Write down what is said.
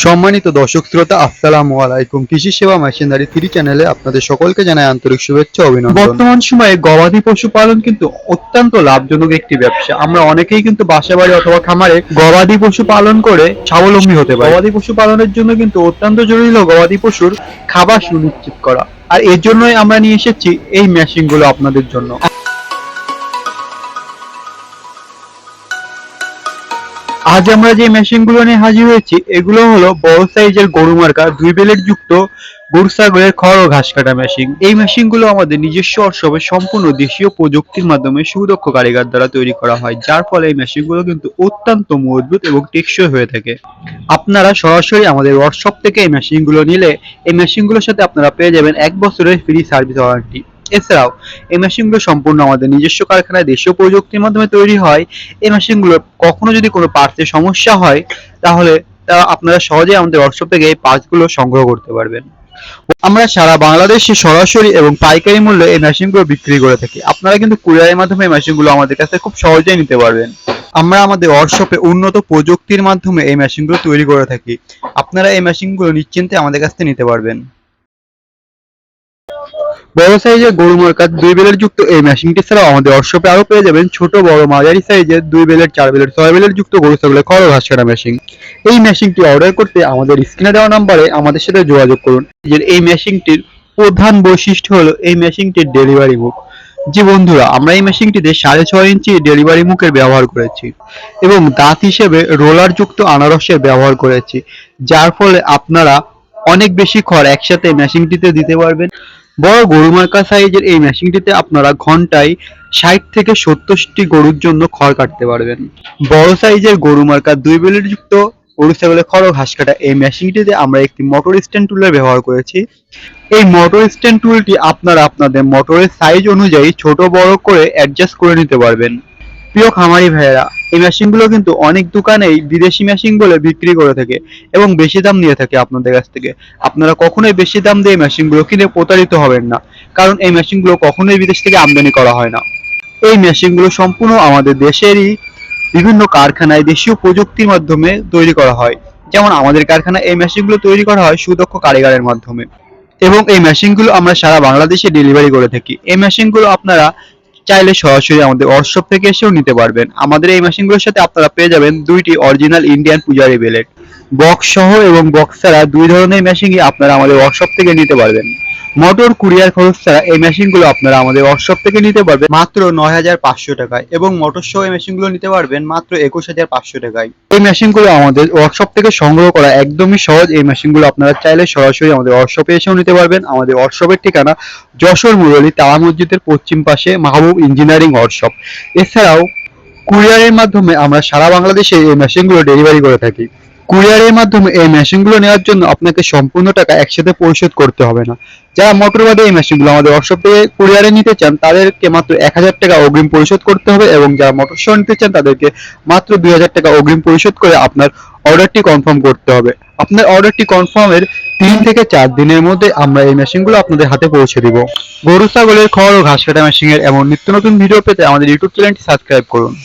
সম্মানিত দর্শক শ্রোতা, আসসালামু আলাইকুম। কৃষি সেবা মেশিনারি 3 চ্যানেলে আপনাদের সকলকে জানাই আন্তরিক শুভেচ্ছা ও অভিনন্দন। বর্তমান সময়ে গবাদি পশু পালন কিন্তু অত্যন্ত লাভজনক একটি ব্যবসা। আমরা অনেকেই কিন্তু বাসাবাড়ি অথবা খামারে গবাদি পশু পালন করে স্বাবলম্বী হতে পারি। গবাদি পশু পালনের জন্য কিন্তু অত্যন্ত জরুরি হলো গবাদি পশুর খাবার সুনিশ্চিত করা। আর এর জন্যই আমরা নিয়ে এসেছি এই মেশিনগুলো আপনাদের জন্য। আজ আমরা যে মেশিনগুলো নিয়ে হাজির হয়েছি এগুলো হলো বড় সাইজের গরু মার্কা 2 ব্লেড যুক্ত গরু ছাগলের খড় ও ঘাস কাটা মেশিন। এই মেশিনগুলো আমাদের নিজস্ব ওয়ার্কশপে সম্পূর্ণ দেশীয় প্রযুক্তির মাধ্যমে সুদক্ষ কারিগর দ্বারা তৈরি করা হয়, যার ফলে এই মেশিনগুলো কিন্তু অত্যন্ত মজবুত এবং টেকসই হয়ে থাকে। আপনারা সরাসরি আমাদের ওয়ার্কশপ থেকে এই মেশিনগুলো নিলে এই মেশিনগুলোর সাথে আপনারা পেয়ে যাবেন 1 বছরের ফ্রি সার্ভিস ওয়ারেন্টি। এছাড়াও এই মেশিনগুলো সম্পূর্ণ আমাদের নিজস্ব কারখানায় দেশীয় প্রযুক্তির মাধ্যমে তৈরি হয়। এই মেশিনগুলো কখনো যদি কোনো পার্টসের সমস্যা হয় তাহলে আপনারা সহজেই আমাদের ওয়ার্কশপ থেকে এই পার্টসগুলো সংগ্রহ করতে পারবেন। আমরা সারা বাংলাদেশে সরাসরি এবং পাইকারি মূল্যে এই মেশিনগুলো বিক্রি করে থাকি। আপনারা কিন্তু কুরিয়ারের মাধ্যমে এই মেশিনগুলো আমাদের কাছে খুব সহজেই নিতে পারবেন। আমরা আমাদের ওয়ার্কশপে উন্নত প্রযুক্তির মাধ্যমে এই মেশিনগুলো তৈরি করে থাকি। আপনারা এই মেশিনগুলো নিশ্চিন্তে আমাদের কাছ থেকে নিতে পারবেন। বড় সাইজের গরু মার্কার 2 ব্লেড যুক্ত এই মেশিনটি ছাড়াও আমাদের ওয়ার্কশপে আরো পেয়ে যাবেন ছোট বড় মাঝারি সাইজের 2 ব্লেড 4 ব্লেড 6 ব্লেড যুক্ত গরু ছাগলের খড় ও ঘাস কাটা মেশিন। এই মেশিনটি অর্ডার করতে আমাদের স্ক্রিনে দেওয়া নম্বরে আমাদের সাথে যোগাযোগ করুন। এই মেশিনটির প্রধান বৈশিষ্ট্য হলো এই মেশিনটির ডেলিভারি মুখ। জি বন্ধুরা, আমরা এই মেশিনটিতে 6.5 ইঞ্চি ডেলিভারি মুখের ব্যবহার করেছি এবং দাঁত হিসেবে রোলার যুক্ত আনারসের ব্যবহার করেছি, যার ফলে আপনারা অনেক বেশি খড় একসাথে মেশিনটিতে দিতে পারবেন। বড় গরু মার্কা সাইজের এই মেশিনটিতে আপনারা ঘন্টায় 60 থেকে 70টি গরুর জন্য খড় কাটতে পারবেন। বড় সাইজের গরু মার্কা 2 ব্লেড যুক্ত গরু ছাগলের খড় ও ঘাস কাটা এই মেশিনটিতে আমরা একটি মোটর স্ট্যান্ড টুলের ব্যবহার করেছি। এই মোটর স্ট্যান্ড টুলটি আপনারা আপনাদের মোটরের সাইজ অনুযায়ী ছোট বড় করে অ্যাডজাস্ট করে নিতে পারবেন। প্রিয় খামারি ভাইয়েরা, এই মেশিনগুলো কিন্তু অনেক দোকানেই বিদেশি মেশিন বলে বিক্রি করে থাকে এবং বেশি দাম নিয়ে থাকে আপনাদের কাছ থেকে। আপনারা কখনোই বেশি দাম দিয়ে মেশিনগুলো কিনে প্রতারিত হবেন না, কারণ এই মেশিনগুলো কখনোই বিদেশ থেকে আমদানি করা হয় না। এই মেশিনগুলো সম্পূর্ণ আমাদের দেশেরই বিভিন্ন কারখানায় দেশীয় প্রযুক্তির মাধ্যমে তৈরি করা হয়। যেমন আমাদের কারখানায় এই মেশিনগুলো তৈরি করা হয় সুদক্ষ কারিগরের মাধ্যমে এবং এই মেশিনগুলো আমরা সারা বাংলাদেশে ডেলিভারি করে থাকি। এই মেশিনগুলো আপনারা চাইলে সরাসরি আমাদের ওয়ার্কশপ থেকে এসেও নিতে পারবেন। আমাদের এই মেশিনগুলোর সাথে আপনারা পেয়ে যাবেন 2টি অরিজিনাল ইন্ডিয়ান পূজারি ব্লেড। বক্স সহ এবং বক্স ছাড়া 2 ধরনের মেশিনই আপনারা আমাদের ওয়ার্কশপ থেকে নিতে পারবেন। মোটর কুরিয়ার খরচ ছাড়া এই মেশিনগুলো আপনারা আমাদের ওয়ার্কশপ থেকে নিতে পারবেন মাত্র 9,500 টাকায় এবং মোটর সহ এই মেশিনগুলো নিতে পারবেন মাত্র 21,500 টাকায়। এই মেশিনগুলো আমাদের ওয়ার্কশপ থেকে সংগ্রহ করা একদমই সহজ। এই মেশিনগুলো আপনারা চাইলে সরাসরি আমাদের ওয়ার্কশপে এসেও নিতে পারবেন। আমাদের ওয়ার্কশপের ঠিকানা যশোর মুরলী তালা মসজিদের পশ্চিম পাশে মাহবুব ইঞ্জিনিয়ারিং ওয়ার্কশপ। এছাড়াও কুরিয়ারের মাধ্যমে আমরা সারা বাংলাদেশে এই মেশিনগুলো ডেলিভারি করে থাকি। কুরিয়ারের মাধ্যমে এই মেশিনগুলো নেওয়ার জন্য আপনাকে সম্পূর্ণ টাকা একসাথে পরিশোধ করতে হবে না। যারা মোটরবাদী এই মেশিনগুলো আমাদের ওয়ার্কশপ থেকে কুরিয়ারে নিতে চান তাদেরকে মাত্র 1,000 টাকা অগ্রিম পরিশোধ করতে হবে এবং যারা মোটর সহ নিতে চান তাদেরকে মাত্র 2,000 টাকা অগ্রিম পরিশোধ করে আপনার অর্ডারটি কনফার্ম করতে হবে। আপনার অর্ডারটি কনফার্মের 3 থেকে 4 দিনের মধ্যে আমরা এই মেশিনগুলো আপনাদের হাতে পৌঁছে দিব। গরু ছাগলের খড় ও ঘাস কাটা মেশিনের এমন নিত্য নতুন ভিডিও পেতে আমাদের ইউটিউব চ্যানেলটি সাবস্ক্রাইব করুন।